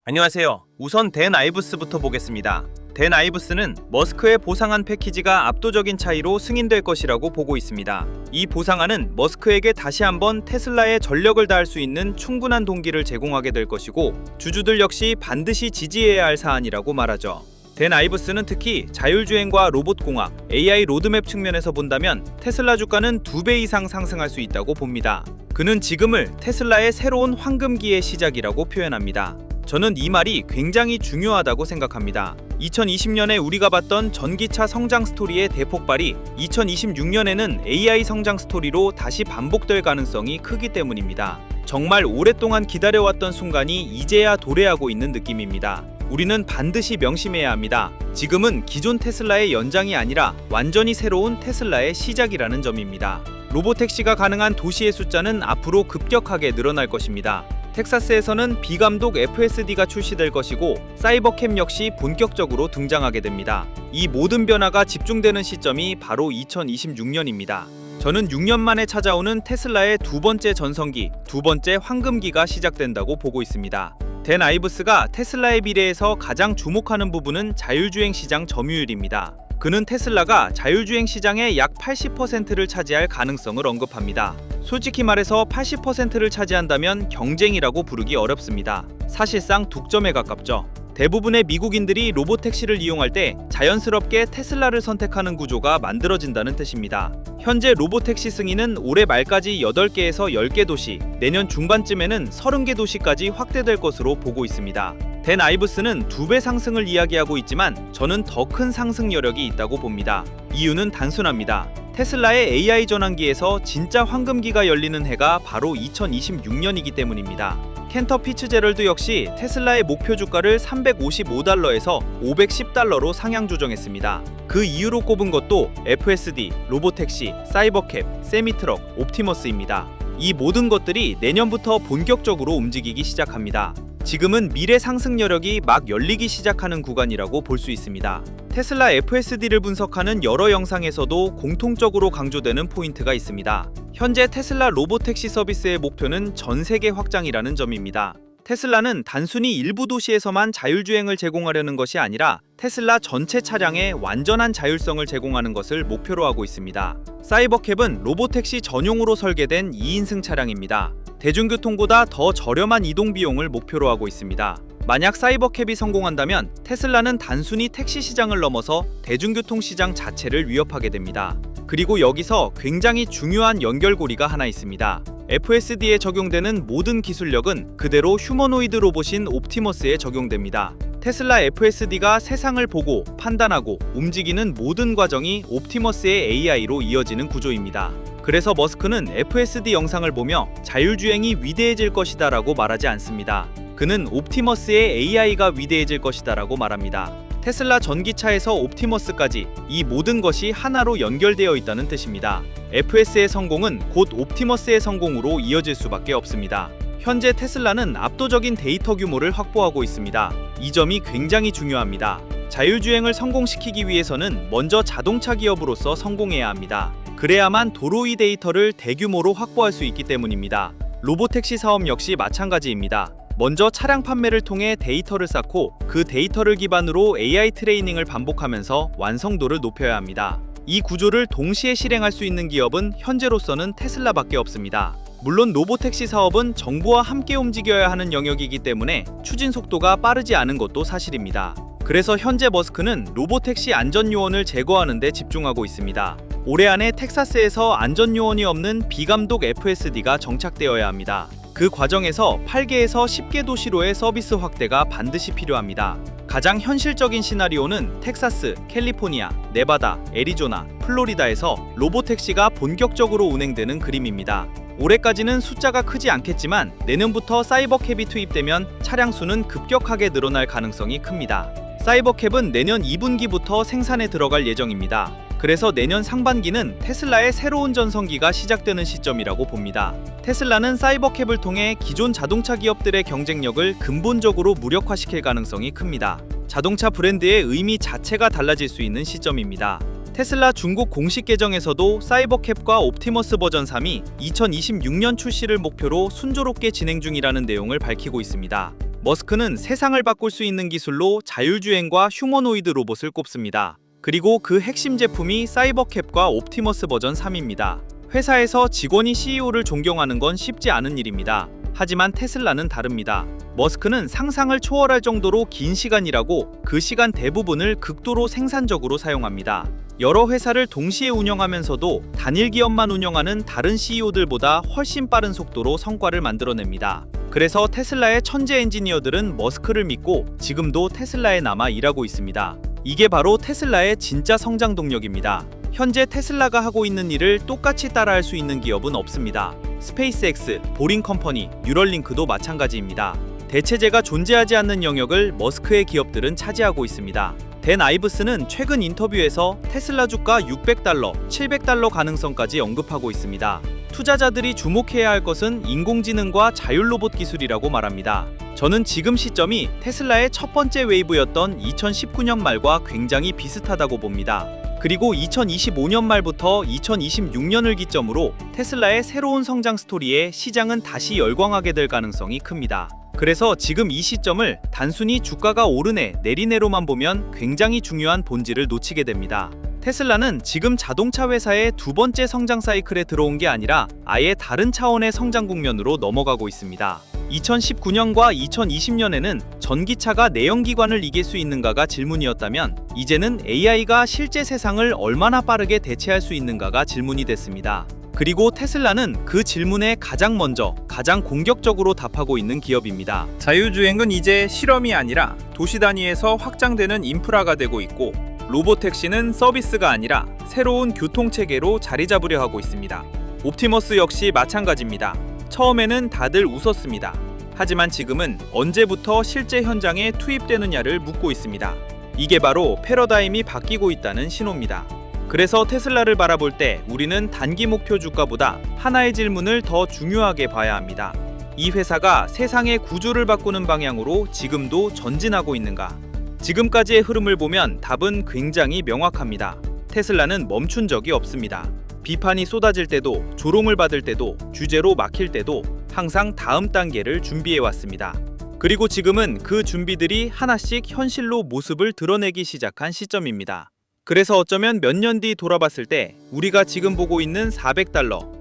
안녕하세요. 우선 댄 아이브스부터 보겠습니다. 댄 아이브스는 머스크의 보상안 패키지가 압도적인 차이로 승인될 것이라고 보고 있습니다. 이 보상안은 머스크에게 다시 한번 테슬라에 전력을 다할 수 있는 충분한 동기를 제공하게 될 것이고, 주주들 역시 반드시 지지해야 할 사안이라고 말하죠. 댄 아이브스는 특히 자율주행과 로봇공학, AI 로드맵 측면에서 본다면 테슬라 주가는 2배 이상 상승할 수 있다고 봅니다. 그는 지금을 테슬라의 새로운 황금기의 시작이라고 표현합니다. 저는 이 말이 굉장히 중요하다고 생각합니다. 2020년에 우리가 봤던 전기차 성장 스토리의 대폭발이 2026년에는 AI 성장 스토리로 다시 반복될 가능성이 크기 때문입니다. 정말 오랫동안 기다려왔던 순간이 이제야 도래하고 있는 느낌입니다. 우리는 반드시 명심해야 합니다. 지금은 기존 테슬라의 연장이 아니라 완전히 새로운 테슬라의 시작이라는 점입니다. 로보택시가 가능한 도시의 숫자는 앞으로 급격하게 늘어날 것입니다. 텍사스에서는 비감독 FSD가 출시될 것이고, 사이버캠 역시 본격적으로 등장하게 됩니다. 이 모든 변화가 집중되는 시점이 바로 2026년입니다. 저는 6년 만에 찾아오는 테슬라의 두 번째 전성기, 두 번째 황금기가 시작된다고 보고 있습니다. 댄 아이브스가 테슬라의 미래에서 가장 주목하는 부분은 자율주행 시장 점유율입니다. 그는 테슬라가 자율주행 시장의 약 80%를 차지할 가능성을 언급합니다. 솔직히 말해서 80%를 차지한다면 경쟁이라고 부르기 어렵습니다. 사실상 독점에 가깝죠. 대부분의 미국인들이 로보택시를 이용할 때 자연스럽게 테슬라를 선택하는 구조가 만들어진다는 뜻입니다. 현재 로보택시 승인은 올해 말까지 8개에서 10개 도시, 내년 중반쯤에는 30개 도시까지 확대될 것으로 보고 있습니다. 댄 아이브스는 2배 상승을 이야기하고 있지만 저는 더 큰 상승 여력이 있다고 봅니다. 이유는 단순합니다. 테슬라의 AI 전환기에서 진짜 황금기가 열리는 해가 바로 2026년이기 때문입니다. 켄터 피츠제럴드 역시 테슬라의 목표 주가를 355달러에서 510달러로 상향 조정했습니다. 그 이유로 꼽은 것도 FSD, 로보택시, 사이버캡, 세미트럭, 옵티머스입니다. 이 모든 것들이 내년부터 본격적으로 움직이기 시작합니다. 지금은 미래 상승 여력이 막 열리기 시작하는 구간이라고 볼 수 있습니다. 테슬라 FSD를 분석하는 여러 영상에서도 공통적으로 강조되는 포인트가 있습니다. 현재 테슬라 로보택시 서비스의 목표는 전 세계 확장이라는 점입니다. 테슬라는 단순히 일부 도시에서만 자율주행을 제공하려는 것이 아니라 테슬라 전체 차량에 완전한 자율성을 제공하는 것을 목표로 하고 있습니다. 사이버캡은 로보택시 전용으로 설계된 2인승 차량입니다. 대중교통보다 더 저렴한 이동 비용을 목표로 하고 있습니다. 만약 사이버캡이 성공한다면 테슬라는 단순히 택시 시장을 넘어서 대중교통 시장 자체를 위협하게 됩니다. 그리고 여기서 굉장히 중요한 연결고리가 하나 있습니다. FSD에 적용되는 모든 기술력은 그대로 휴머노이드 로봇인 옵티머스에 적용됩니다. 테슬라 FSD가 세상을 보고 판단하고 움직이는 모든 과정이 옵티머스의 AI로 이어지는 구조입니다. 그래서 머스크는 FSD 영상을 보며 자율주행이 위대해질 것이다 라고 말하지 않습니다. 그는 옵티머스의 AI가 위대해질 것이다 라고 말합니다. 테슬라 전기차에서 옵티머스까지 이 모든 것이 하나로 연결되어 있다는 뜻입니다. FS의 성공은 곧 옵티머스의 성공으로 이어질 수밖에 없습니다. 현재 테슬라는 압도적인 데이터 규모를 확보하고 있습니다. 이 점이 굉장히 중요합니다. 자율주행을 성공시키기 위해서는 먼저 자동차 기업으로서 성공해야 합니다. 그래야만 도로 위 데이터를 대규모로 확보할 수 있기 때문입니다. 로보택시 사업 역시 마찬가지입니다. 먼저 차량 판매를 통해 데이터를 쌓고 그 데이터를 기반으로 AI 트레이닝을 반복하면서 완성도를 높여야 합니다. 이 구조를 동시에 실행할 수 있는 기업은 현재로서는 테슬라밖에 없습니다. 물론 로보택시 사업은 정부와 함께 움직여야 하는 영역이기 때문에 추진 속도가 빠르지 않은 것도 사실입니다. 그래서 현재 머스크는 로보택시 안전요원을 제거하는 데 집중하고 있습니다. 올해 안에 텍사스에서 안전요원이 없는 비감독 FSD가 정착되어야 합니다. 그 과정에서 8개에서 10개 도시로의 서비스 확대가 반드시 필요합니다. 가장 현실적인 시나리오는 텍사스, 캘리포니아, 네바다, 애리조나, 플로리다에서 로보택시가 본격적으로 운행되는 그림입니다. 올해까지는 숫자가 크지 않겠지만 내년부터 사이버캡이 투입되면 차량 수는 급격하게 늘어날 가능성이 큽니다. 사이버캡은 내년 2분기부터 생산에 들어갈 예정입니다. 그래서 내년 상반기는 테슬라의 새로운 전성기가 시작되는 시점이라고 봅니다. 테슬라는 사이버캡을 통해 기존 자동차 기업들의 경쟁력을 근본적으로 무력화시킬 가능성이 큽니다. 자동차 브랜드의 의미 자체가 달라질 수 있는 시점입니다. 테슬라 중국 공식 계정에서도 사이버캡과 옵티머스 버전 3이 2026년 출시를 목표로 순조롭게 진행 중이라는 내용을 밝히고 있습니다. 머스크는 세상을 바꿀 수 있는 기술로 자율주행과 휴머노이드 로봇을 꼽습니다. 그리고 그 핵심 제품이 사이버캡과 옵티머스 버전 3입니다. 회사에서 직원이 CEO를 존경하는 건 쉽지 않은 일입니다. 하지만 테슬라는 다릅니다. 머스크는 상상을 초월할 정도로 긴 시간 일하고 그 시간 대부분을 극도로 생산적으로 사용합니다. 여러 회사를 동시에 운영하면서도 단일 기업만 운영하는 다른 CEO들보다 훨씬 빠른 속도로 성과를 만들어냅니다. 그래서 테슬라의 천재 엔지니어들은 머스크를 믿고 지금도 테슬라에 남아 일하고 있습니다. 이게 바로 테슬라의 진짜 성장 동력입니다. 현재 테슬라가 하고 있는 일을 똑같이 따라할 수 있는 기업은 없습니다. 스페이스X, 보링컴퍼니, 뉴럴링크도 마찬가지입니다. 대체제가 존재하지 않는 영역을 머스크의 기업들은 차지하고 있습니다. 댄 아이브스는 최근 인터뷰에서 테슬라 주가 $600, $700 가능성까지 언급하고 있습니다. 투자자들이 주목해야 할 것은 인공지능과 자율로봇 기술이라고 말합니다. 저는 지금 시점이 테슬라의 첫 번째 웨이브였던 2019년 말과 굉장히 비슷하다고 봅니다. 그리고 2025년 말부터 2026년을 기점으로 테슬라의 새로운 성장 스토리에 시장은 다시 열광하게 될 가능성이 큽니다. 그래서 지금 이 시점을 단순히 주가가 오르네 내리네로만 보면 굉장히 중요한 본질을 놓치게 됩니다. 테슬라는 지금 자동차 회사의 두 번째 성장 사이클에 들어온 게 아니라 아예 다른 차원의 성장 국면으로 넘어가고 있습니다. 2019년과 2020년에는 전기차가 내연기관을 이길 수 있는가가 질문이었다면 이제는 AI가 실제 세상을 얼마나 빠르게 대체할 수 있는가가 질문이 됐습니다. 그리고 테슬라는 그 질문에 가장 먼저, 가장 공격적으로 답하고 있는 기업입니다. 자율주행은 이제 실험이 아니라 도시 단위에서 확장되는 인프라가 되고 있고 로보택시는 서비스가 아니라 새로운 교통체계로 자리 잡으려 하고 있습니다. 옵티머스 역시 마찬가지입니다. 처음에는 다들 웃었습니다. 하지만 지금은 언제부터 실제 현장에 투입되느냐를 묻고 있습니다. 이게 바로 패러다임이 바뀌고 있다는 신호입니다. 그래서 테슬라를 바라볼 때 우리는 단기 목표 주가보다 하나의 질문을 더 중요하게 봐야 합니다. 이 회사가 세상의 구조를 바꾸는 방향으로 지금도 전진하고 있는가? 지금까지의 흐름을 보면 답은 굉장히 명확합니다. 테슬라는 멈춘 적이 없습니다. 비판이 쏟아질 때도, 조롱을 받을 때도, 규제로 막힐 때도 항상 다음 단계를 준비해왔습니다. 그리고 지금은 그 준비들이 하나씩 현실로 모습을 드러내기 시작한 시점입니다. 그래서 어쩌면 몇 년 뒤 돌아봤을 때 우리가 지금 보고 있는 $400,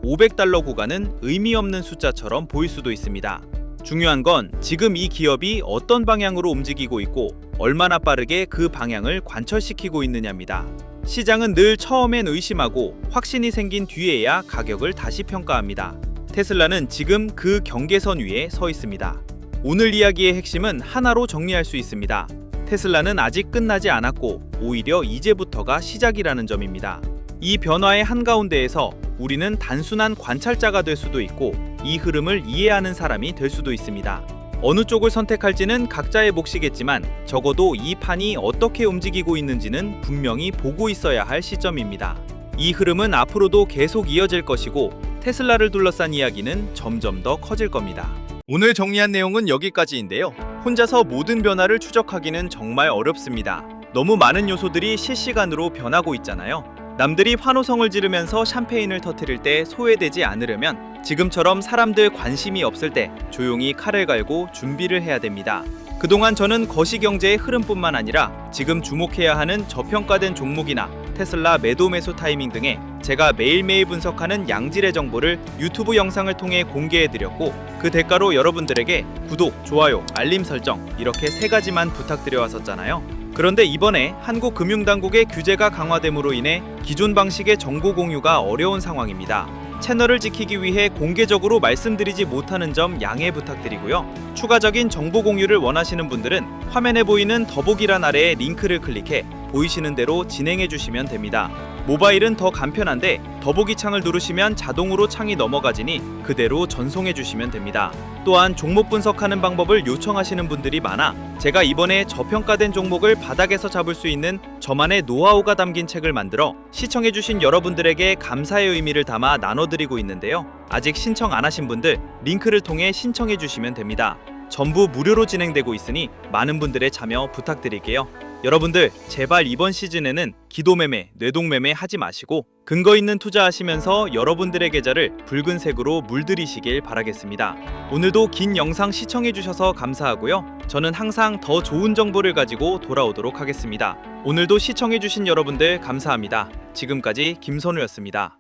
$500 구간은 의미 없는 숫자처럼 보일 수도 있습니다. 중요한 건 지금 이 기업이 어떤 방향으로 움직이고 있고 얼마나 빠르게 그 방향을 관철시키고 있느냐입니다. 시장은 늘 처음엔 의심하고 확신이 생긴 뒤에야 가격을 다시 평가합니다. 테슬라는 지금 그 경계선 위에 서 있습니다. 오늘 이야기의 핵심은 하나로 정리할 수 있습니다. 테슬라는 아직 끝나지 않았고 오히려 이제부터가 시작이라는 점입니다. 이 변화의 한가운데에서 우리는 단순한 관찰자가 될 수도 있고 이 흐름을 이해하는 사람이 될 수도 있습니다. 어느 쪽을 선택할지는 각자의 몫이겠지만 적어도 이 판이 어떻게 움직이고 있는지는 분명히 보고 있어야 할 시점입니다. 이 흐름은 앞으로도 계속 이어질 것이고 테슬라를 둘러싼 이야기는 점점 더 커질 겁니다. 오늘 정리한 내용은 여기까지인데요. 혼자서 모든 변화를 추적하기는 정말 어렵습니다. 너무 많은 요소들이 실시간으로 변하고 있잖아요. 남들이 환호성을 지르면서 샴페인을 터뜨릴 때 소외되지 않으려면 지금처럼 사람들 관심이 없을 때 조용히 칼을 갈고 준비를 해야 됩니다. 그동안 저는 거시경제의 흐름뿐만 아니라 지금 주목해야 하는 저평가된 종목이나 테슬라 매도 매수 타이밍 등의 제가 매일매일 분석하는 양질의 정보를 유튜브 영상을 통해 공개해드렸고 그 대가로 여러분들에게 구독, 좋아요, 알림 설정 이렇게 3가지만 부탁드려 왔었잖아요. 그런데 이번에 한국금융당국의 규제가 강화됨으로 인해 기존 방식의 정보 공유가 어려운 상황입니다. 채널을 지키기 위해 공개적으로 말씀드리지 못하는 점 양해 부탁드리고요. 추가적인 정보 공유를 원하시는 분들은 화면에 보이는 더보기란 아래에 링크를 클릭해 보이시는 대로 진행해 주시면 됩니다. 모바일은 더 간편한데 더보기 창을 누르시면 자동으로 창이 넘어가지니 그대로 전송해 주시면 됩니다. 또한 종목 분석하는 방법을 요청하시는 분들이 많아 제가 이번에 저평가된 종목을 바닥에서 잡을 수 있는 저만의 노하우가 담긴 책을 만들어 시청해 주신 여러분들에게 감사의 의미를 담아 나눠드리고 있는데요. 아직 신청 안 하신 분들 링크를 통해 신청해 주시면 됩니다. 전부 무료로 진행되고 있으니 많은 분들의 참여 부탁드릴게요. 여러분들 제발 이번 시즌에는 기도매매, 뇌동매매 하지 마시고 근거 있는 투자하시면서 여러분들의 계좌를 붉은색으로 물들이시길 바라겠습니다. 오늘도 긴 영상 시청해주셔서 감사하고요. 저는 항상 더 좋은 정보를 가지고 돌아오도록 하겠습니다. 오늘도 시청해주신 여러분들 감사합니다. 지금까지 김선우였습니다.